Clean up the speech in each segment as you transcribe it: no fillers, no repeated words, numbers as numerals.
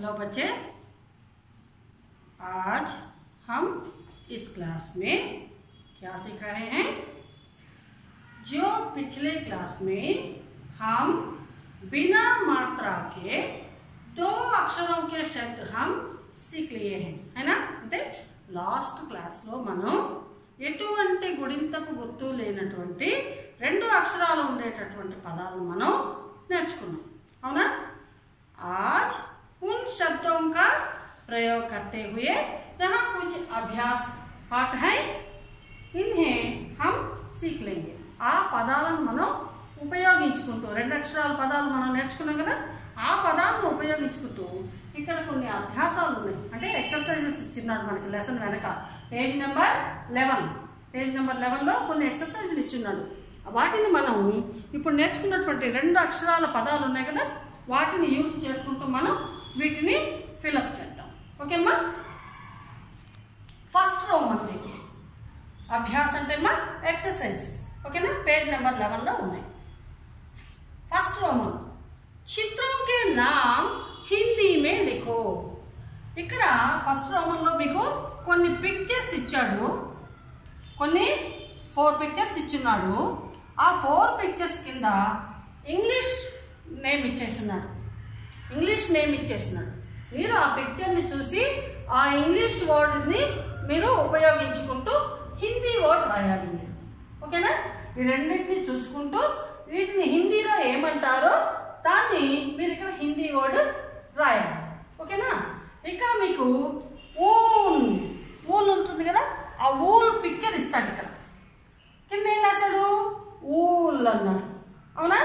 Hello बच्चे, आज हम इस क्लास में क्या सीख रहे हैं। जो पिछले क्लास में हम बिना मात्रा के 2 अक्षरों के शब्द हम सीख लिए हैं, है ना। అంటే లాస్ట్ క్లాస్లో మనం ఎటువంటి గుడింతకు గుర్తు లేనటువంటి 2 అక్షరాలు ఉండేటటువంటి పదాలను మనం నేర్చుకున్నాం, అవునా। आज उन शब्दों का प्रयोग करते हुए यहाँ कुछ अभ्यास पाठ है, इन्हें हम सीख लेंगे। आ పదాలను మనం ఉపయోగించుకుంటూ 2 అక్షరాల పదాలు మనం నేర్చుకున్నాం కదా, ఆ పదాలను ఉపయోగించుకుంటూ ఇక్కడ కొన్ని అభ్యాసాలు ఉన్నాయి, అంటే ఎక్సర్సైజెస్ ఇచ్చిన్నాడు మనకి లెసన్ వెనక పేజ్ నెంబర్ 11లో కొన్ని ఎక్సర్సైజులు ఇచ్చిన్నాడు। వాటిని మనం ఇప్పుడు నేర్చుకున్నటువంటి 2 అక్షరాల పదాలు ఉన్నాయి కదా, వాటిని యూజ్ చేసుకుంటూ మనం వీటిని ఫిలప్ చేద్దాం, ఓకేమ్మా। ఫస్ట్ రో మనం देखिए अभ्यास అంటే మా ఎక్సర్సైజెస్, ఓకేనా। పేజ్ నెంబర్ 11లో ఉన్నాయి। ఫస్ట్ రో మనం చిత్రం के नाम हिंदी में लिखो। ఇక్కడ ఫస్ట్ రోమన్లో మీకు కొన్ని పిక్చర్స్ ఇచ్చాడు, కొన్ని 4 పిక్చర్స్ ఇచ్చున్నాడు। ఆ 4 పిక్చర్స్ కింద ఇంగ్లీష్ నేమ్ ఇచ్చేస్తున్నాడు, మీరు ఆ పిక్చర్ని చూసి ఆ ఇంగ్లీష్ వర్డ్ని మీరు ఉపయోగించుకుంటూ హిందీ వర్డ్ రాయాలి మీరు, ఓకేనా। ఈ రెండింటిని చూసుకుంటూ వీటిని హిందీలో ఏమంటారో దాన్ని మీరు ఇక్కడ హిందీ వర్డ్ రాయాలి, ఓకేనా। ఇక్కడ మీకు ఊల్ ఉంటుంది కదా, ఆ ఊల్ పిక్చర్ ఇస్తాడు, ఇక్కడ కింద ఏం రాశాడు ఊల్ అన్నాడు, అవునా।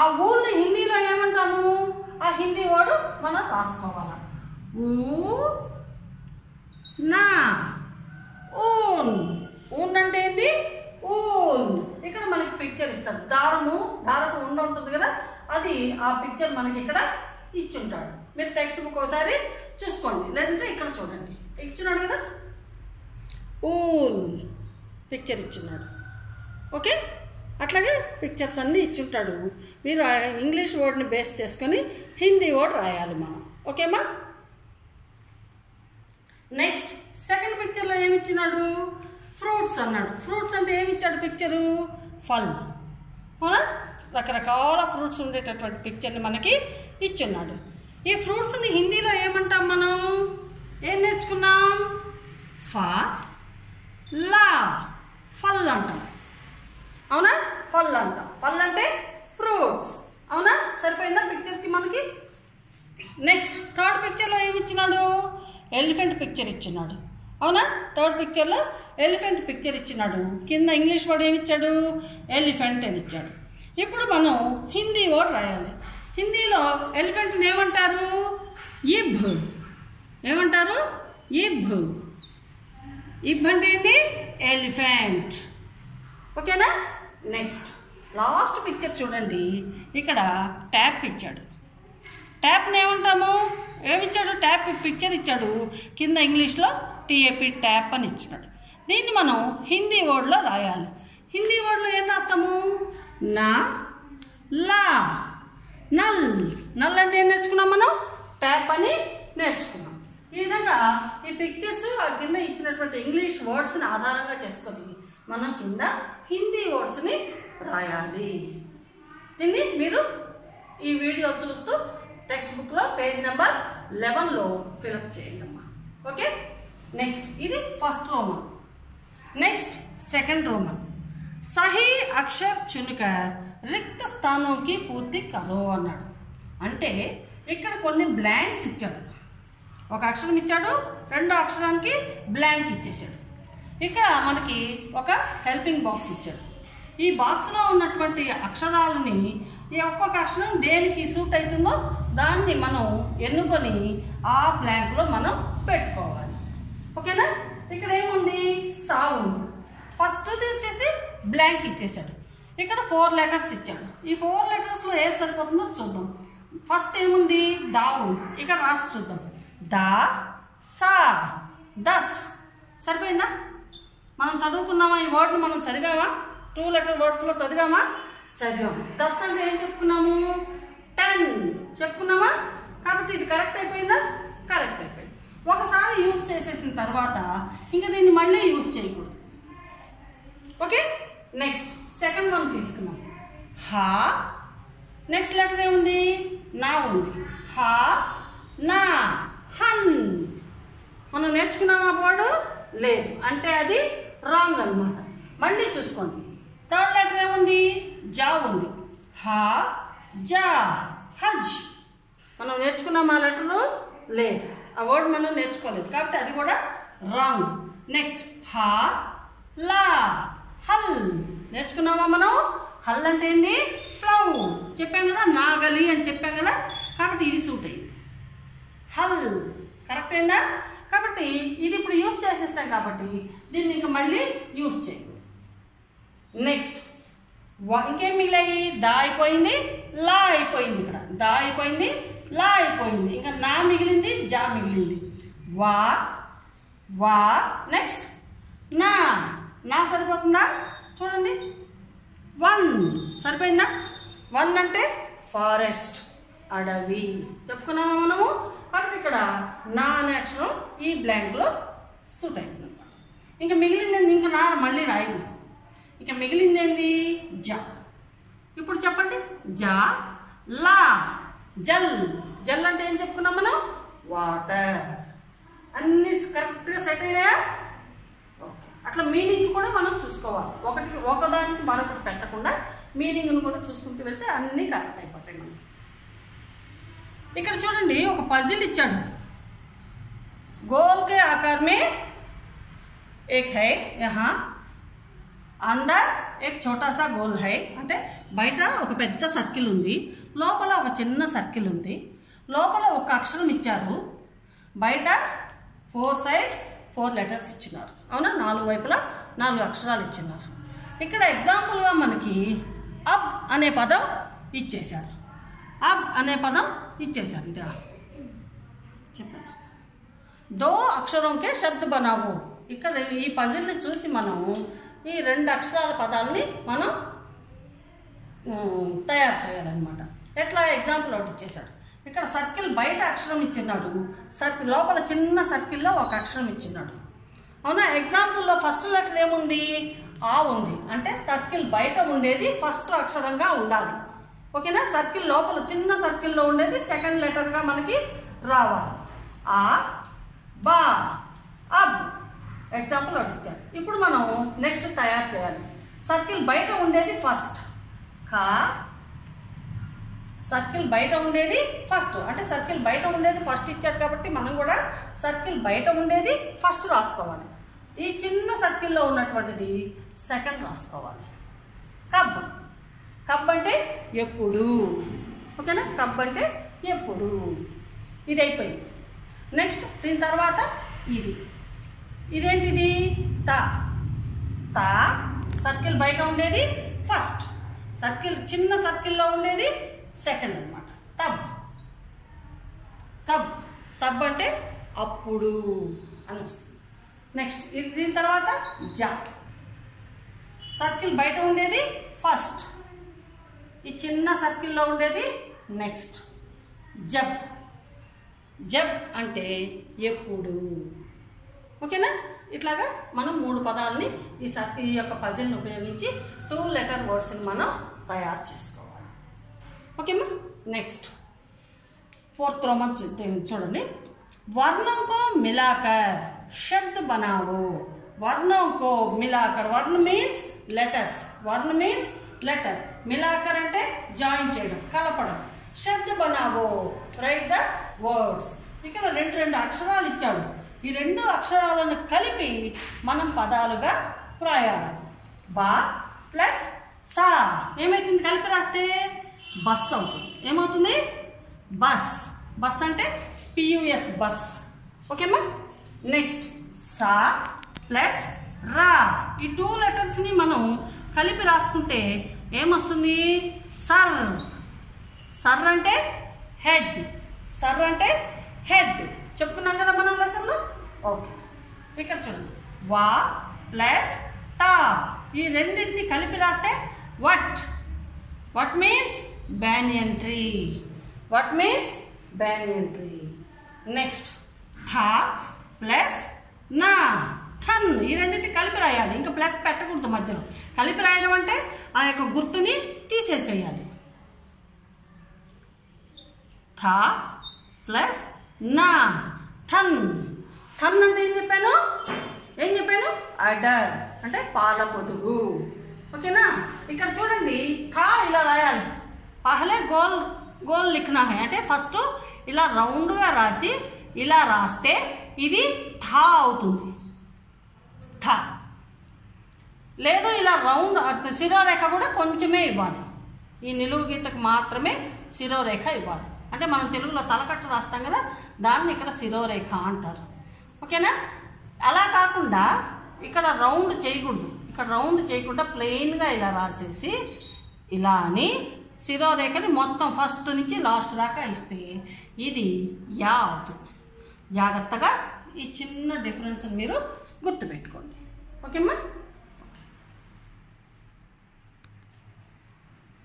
ఆ ఊల్ని హిందీలో ఏమంటాము, ఆ హిందీ వర్డ్ మనం రాసుకోవాలి। ఊన్ అంటే ఏంది ఊల్। ఇక్కడ మనకి పిక్చర్ ఇస్తాడు, దారపు ఉండ ఉంటుంది కదా, అది ఆ పిక్చర్ మనకి ఇక్కడ ఇచ్చుంటాడు। మీరు టెక్స్ట్ బుక్ ఒకసారి చూసుకోండి, లేదంటే ఇక్కడ చూడండి, ఇచ్చున్నాడు కదా ఊల్ పిక్చర్ ఇచ్చున్నాడు, ఓకే। అట్లాగే పిక్చర్స్ అన్నీ ఇచ్చుంటాడు, మీరు ఆ ఇంగ్లీష్ వర్డ్ని బేస్ చేసుకొని హిందీ వర్డ్ రాయాలి మనం, ఓకేమా। నెక్స్ట్ సెకండ్ పిక్చర్లో ఏమి ఇచ్చినాడు ఫ్రూట్స్ అన్నాడు। ఫ్రూట్స్ అంటే ఏమి ఇచ్చాడు పిక్చరు ఫల్, అవునా। రకరకాల ఫ్రూట్స్ ఉండేటటువంటి పిక్చర్ని మనకి ఇచ్చున్నాడు। ఈ ఫ్రూట్స్ని హిందీలో ఏమంటాం మనం, ఏం నేర్చుకున్నాం ఫల్ అంటాం, అవునా। ఫల్ అంటాం, ఫల్ అంటే ఫ్రూట్స్, అవునా। సరిపోయిందా పిక్చర్కి మనకి। నెక్స్ట్ థర్డ్ పిక్చర్లో ఏమి ఇచ్చినాడు ఎలిఫెంట్ పిక్చర్ ఇచ్చినాడు, అవునా। థర్డ్ పిక్చర్లో ఎలిఫెంట్ పిక్చర్ ఇచ్చినాడు, కింద ఇంగ్లీష్ వర్డ్ ఏమి ఇచ్చాడు ఎలిఫెంట్ అని ఇచ్చాడు। ఇప్పుడు మనం హిందీ వర్డ్ రాయాలి। హిందీలో ఎలిఫెంట్ని ఏమంటారు ఏమంటారు ఇబ్ అంటే ఏంది ఎలిఫెంట్, ఓకేనా। నెక్స్ట్ లాస్ట్ పిక్చర్ చూడండి, ఇక్కడ ట్యాప్ ఇచ్చాడు, ట్యాప్ని ఏమంటాము ఏమిచ్చాడు ట్యాప్ పిక్చర్ ఇచ్చాడు, కింద ఇంగ్లీష్లో టీఏపీ ట్యాప్ అని ఇచ్చినాడు। దీన్ని మనం హిందీ వర్డ్లో రాయాలి। హిందీ వర్డ్లో ఏం రాస్తాము నల్ అంటే ఏం నేర్చుకున్నాం మనం ట్యాప్ అని నేర్చుకున్నాం। ఈ విధంగా ఈ పిక్చర్స్ ఆ కింద ఇచ్చినటువంటి ఇంగ్లీష్ వర్డ్స్ని ఆధారంగా చేసుకొని మనం కింద హిందీ వర్డ్స్ని రాయాలి। దీన్ని మీరు ఈ వీడియో చూస్తూ టెక్స్ట్ బుక్లో పేజ్ నెంబర్ 11లో ఫిలప్ చేయండి అమ్మా, ఓకే। నెక్స్ట్ ఇది first roman. Next second roman సహీ అక్షర్ చున్కర్ రిక్త స్థానంకి పూర్తి కరో అన్నాడు। అంటే ఇక్కడ కొన్ని బ్లాంక్స్ ఇచ్చాడు, ఒక అక్షరం ఇచ్చాడు, 2వ అక్షరానికి బ్లాంక్ ఇచ్చేసాడు। ఇక్కడ మనకి ఒక హెల్పింగ్ బాక్స్ ఇచ్చాడు, ఈ బాక్స్లో ఉన్నటువంటి అక్షరాలని ఈ ఒక్కొక్క అక్షరం దేనికి సూట్ అవుతుందో దాన్ని మనం ఎన్నుకొని ఆ బ్లాంక్లో మనం పెట్టుకోవాలి, ఓకేనా। ఇక్కడ ఏముంది సా ఉంది, ఫస్ట్ది వచ్చేసి బ్లాంక్ ఇచ్చేసాడు, ఇక్కడ 4 లెటర్స్ ఇచ్చాడు, ఈ 4 లెటర్స్లో ఏది సరిపోతుందో చూద్దాం। ఫస్ట్ ఏముంది దా ఉంది, ఇక్కడ రాసి చూద్దాం దా సా దస్, సరిపోయిందా। మనం చదువుకున్నామా ఈ వర్డ్ని, మనం చదివామా 2 లెటర్ వర్డ్స్లో చదివాం। దస్ అంటే ఏం చెప్పుకున్నాము 10 చెప్పుకున్నామా, కాబట్టి ఇది కరెక్ట్ అయిపోయిందా? కరెక్ట్ అయిపోయింది. ఒకసారి యూజ్ చేసేసిన తర్వాత ఇంకా దీన్ని మళ్ళీ యూజ్ చేయకూడదు. ఓకే, నెక్స్ట్ సెకండ్ వన్ తీసుకున్నాం. హా, నెక్స్ట్ లెటర్ ఏముంది? నా ఉంది. హా నా, హన్. మనం నేర్చుకున్నామా బోర్డు? లేదు, అంటే అది రాంగ్ అనమాట. మళ్ళీ చూసుకోండి. థర్డ్ లెటర్ ఏముంది? జా ఉంది. హా జా, హజ్. మనం నేర్చుకున్నామా లెటరు? లేదు, ఆ వర్డ్ మనం నేర్చుకోలేదు కాబట్టి అది కూడా రాంగ్. నెక్స్ట్ హా లా, హల్. నేర్చుకున్నామా మనం? హల్ అంటే ఏంది? ఫ్లౌ. చెప్పాం కదా, నాగలి అని చెప్పాం కదా, కాబట్టి ఇది సూట్ అయింది. హల్ కరెక్ట్ అయిందా? కాబట్టి ఇది ఇప్పుడు యూజ్ చేసేస్తాం కాబట్టి దీన్ని ఇంకా మళ్ళీ యూజ్ చేయకూడదు. నెక్స్ట్ ఇంకేం మిగిలాయి? దా అయిపోయింది, లా అయిపోయింది. ఇక్కడ దా అయిపోయింది, లా అయిపోయింది. ఇంకా నా మిగిలింది, జా మిగిలింది. వా వా. నెక్స్ట్ నా, నా సరిపోతుందా? చూడండి, వన్ సరిపోయిందా? వన్ అంటే ఫారెస్ట్, అడవి చెప్పుకున్నామా మనము. కాబట్టి ఇక్కడ నా అనే అక్షరం ఈ బ్లాంక్లో సూట్ అయింది. ఇంకా మిగిలింది ఏంది? ఇంకా నా మళ్ళీ రాయకూడదు. ఇంకా మిగిలింది ఏంది? జా. ఇప్పుడు చెప్పండి. జా లా, జల్. జల్ అంటే ఏం చెప్పుకున్నాం మనం? వాటర్. అన్ని కరెక్ట్గా సెట్ అయ్యాయా? ఓకే, అట్లా మీనింగ్ కూడా మనం చూసుకోవాలి. ఒకదానికి మరొకటి పెట్టకుండా మీనింగ్ను కూడా చూసుకుంటూ వెళ్తే అన్నీ కరెక్ట్ అయిపోతాయి మనకి. ఇక్కడ చూడండి, ఒక పజిల్ ఇచ్చాడు. గోల్ కే ఆకార్ మే ఏక్ హై, యహా అందర్ ఏక్ ఛోటా సా గోల్ హై. అంటే బయట ఒక పెద్ద సర్కిల్ ఉంది, లోపల ఒక చిన్న సర్కిల్ ఉంది. లోపల ఒక అక్షరం ఇచ్చారు, బయట 4 sides 4 letters ఇచ్చినారు. అవునా? 4 వైపులా 4 అక్షరాలు ఇచ్చినారు. ఇక్కడ ఎగ్జాంపుల్గా మనకి అబ్ అనే పదం ఇచ్చేశారు. అబ్ అనే పదం ఇచ్చేశారు. ఇదా చెప్పారు. దో అక్షరంకే శబ్ద బనావో. ఇక్కడ ఈ పజిల్ని చూసి మనం ఈ 2 అక్షరాల పదాలని మనం తయారు చేయాలన్నమాట. ఎట్లా? ఎగ్జాంపుల్ ఒకటి ఇచ్చేశాడు. ఇక్కడ సర్కిల్ బయట అక్షరం ఇచ్చినాడు, సర్కిల్ లోపల చిన్న సర్కిల్లో ఒక అక్షరం ఇచ్చినాడు. అవునా? ఎగ్జాంపుల్లో ఫస్ట్ లెటర్ ఏముంది? ఆ ఉంది. అంటే సర్కిల్ బయట ఉండేది ఫస్ట్ అక్షరంగా ఉండాలి. ఓకేనా? సర్కిల్ లోపల చిన్న సర్కిల్లో ఉండేది సెకండ్ లెటర్గా మనకి రావాలి. ఆ బా అబ్. ఎగ్జాంపుల్ ఒకటి ఇచ్చారు. ఇప్పుడు మనం నెక్స్ట్ తయారు చేయాలి. సర్కిల్ బయట ఉండేది ఫస్ట్. కా. సర్కిల్ బయట ఉండేది ఫస్ట్, అంటే సర్కిల్ బయట ఉండేది ఫస్ట్ ఇచ్చాడు కాబట్టి మనం కూడా సర్కిల్ బయట ఉండేది ఫస్ట్ రాసుకోవాలి. ఈ చిన్న సర్కిల్లో ఉన్నటువంటిది సెకండ్ రాసుకోవాలి. కబ్. కబ్ అంటే ఎప్పుడు. ఓకేనా? కబ్ అంటే ఎప్పుడు. ఇది అయిపోయింది. నెక్స్ట్ దీని తర్వాత ఇదేంటిది? తా. తా సర్కిల్ బయట ఉండేది ఫస్ట్, సర్కిల్ చిన్న సర్కిల్లో ఉండేది సెకండ్ అనమాట. తబ్. తబ్. తబ్ అంటే అప్పుడు అని వస్తుంది. నెక్స్ట్ దీని తర్వాత జా. సర్కిల్ బయట ఉండేది ఫస్ట్, ఈ చిన్న సర్కిల్లో ఉండేది నెక్స్ట్. జబ్. జబ్ అంటే ఎప్పుడు. ఓకేనా? ఇట్లాగా మనం 3 పదాలని ఈ యొక్క పజిల్ని ఉపయోగించి 2 letter వర్డ్స్ని మనం తయారు చేసుకోవాలి. ఓకేమా? నెక్స్ట్ 4th रोमन చూడండి. वर्णों को मिलाकर शब्द बनाओ. वर्णों को मिलाकर. वर्ण मीन्स letters. वर्ण मीन्स letter. मिलाकर అంటే జాయిన్ చేయడం, కలపడం. శబ్ద బనావో, రైట్ ద వర్డ్స్. ఇక్కడ 2 అక్షరాలు ఇచ్చాడు. ఈ 2 అక్షరాలను కలిపి మనం పదాలుగా రాయాలి. బా ప్లస్ సా ఏమవుతుంది? కలిపి రాస్తే బస్ అవుతుంది. ఏమవుతుంది? బస్. బస్ అంటే పియుఎస్, బస్. ఓకేమా? నెక్స్ట్ సా ప్లస్ రా. ఈ 2 letters మనం కలిపి రాసుకుంటే ఏమొస్తుంది? సర్. సర్ అంటే హెడ్. సర్ అంటే హెడ్. చెప్పుకున్నాం కదా మనం లెసన్లో. ఓకే, ఇక్కడ చూడండి. వా ప్లస్ టా. ఈ రెండింటిని కలిపి రాస్తే వట్. వట్ మీన్స్ బ్యానియన్ ట్రీ. వట్ మీన్స్ banyan tree. నెక్స్ట్ థా ప్లస్ నా థన్, ఈ రెండింటి కలిపి రాయాలి, ఇంకా ప్లస్ పెట్టకూడదు మధ్యలో. కలిపి రాయడం అంటే ఆ యొక్క గుర్తుని తీసేసేయాలి. థా ప్లస్ నా థన్. థన్ అంటే ఏం చెప్పాను అడర్ అంటే పాల పొదుగు. ఓకేనా? ఇక్కడ చూడండి థా ఇలా రాయాలి. పహలే గోల్ గోల్ లిఖనా హై అంటే ఫస్ట్ ఇలా రౌండ్గా రాసి ఇలా రాస్తే ఇది థా అవుతుంది. థా లేదు ఇలా రౌండ్ శిరోరేఖ కూడా కొంచెమే ఇవ్వాలి. ఈ నిలువు గీతకు మాత్రమే శిరోరేఖ ఇవ్వాలి. అంటే మనం తెలుగులో తలకట్టు రాస్తాం కదా, దాన్ని ఇక్కడ శిరోరేఖ అంటారు. ఓకేనా? అలా కాకుండా ఇక్కడ రౌండ్ చేయకూడదు. ఇక్కడ రౌండ్ చేయకుండా ప్లెయిన్గా ఇలా రాసేసి ఇలా అని శిరోరేఖని మొత్తం ఫస్ట్ నుంచి లాస్ట్ దాకా ఇస్తే ఇది యా అవుతుంది. జాగ్రత్తగా ఈ చిన్న డిఫరెన్స్ మీరు గుర్తుపెట్టుకోండి. ఓకేమ్మా?